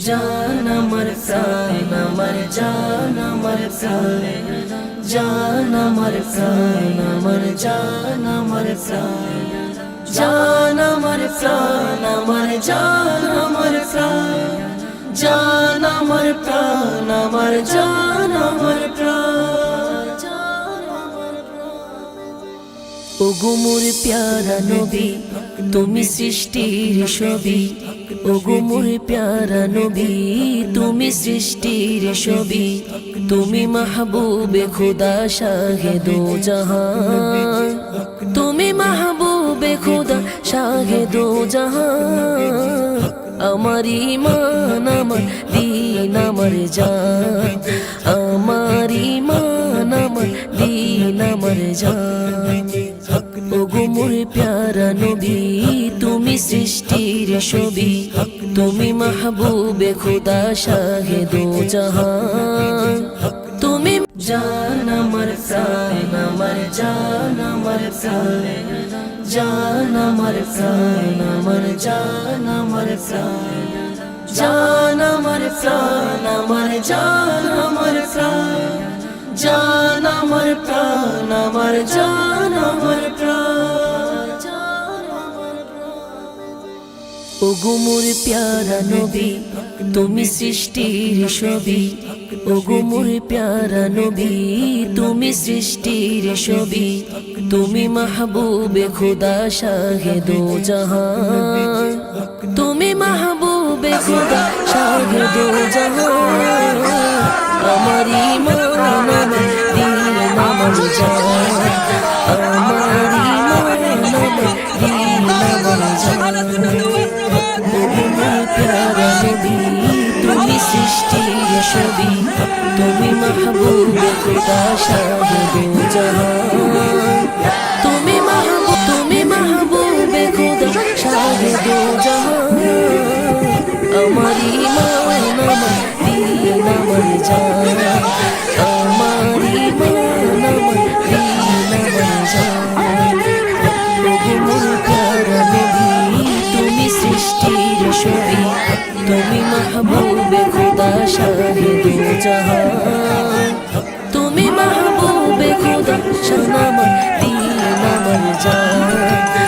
জান আমার প্রাণ আমার জান আমার প্রাণ জান আমার প্রাণ আমার জান আমার প্রাণ জান আমার প্রাণ আমার জান আমার প্রাণ জান আমার প্রাণ আমার জান আমার প্রাণ ওগো মোর প্যারা নবী তুমি সৃষ্টির ছবি ওগো মোর প্যারা নবী তুমি সৃষ্টির ছবি তুমি মাহবুবে খুদা শাহে দো জাহান তুমি মাহবুবে খুদা শাহে দো জাহান আমার ঈমান আমার দীন আমার জান আমার ঈমান আমার দীন আমার জান ওগো মোর প্যারা নবী তুমি সৃষ্টির ছবি তুমি মাহবুবে খুদা শাহে দো জাহান তুমি জান আমার প্রাণ আমার জান আমার প্রাণ জান আমার প্রাণ আমার জান আমার প্রাণ জান আমার প্রাণ আমার জান আমার প্রাণ জান আমার প্রাণ আমার জান আমার প্রাণ ওগো মোর প্যারা নবী তুমি সৃষ্টির ছবি ওগো মোর প্যারা নবী তুমি সৃষ্টির ছবি তুমি মাহবুবে খুদা শাহে দো জাহান তুমি মাহবুবে খুদা শাহে দো জাহান আমার ঈমান আমার দীন আমার জান আমার ঈমান আমার দীন আমার জান প্যারা নবী তুমি সৃষ্টির ছবি তুমি মাহবুবে খুদা শাহে দো জাহান তুমি মাহবুবে খুদা শাহে দো জাহান আমার ঈমান আমার দীন আমার জান আমার ঈমান আমার দীন আমার জান ওগো মোর প্যারা নবী তুমি সৃষ্টির ছবি তুমি মাহবুবে খুদা শাহে দো জাহান তুমি মাহবুবে খুদা শান আমার দীন আমার জান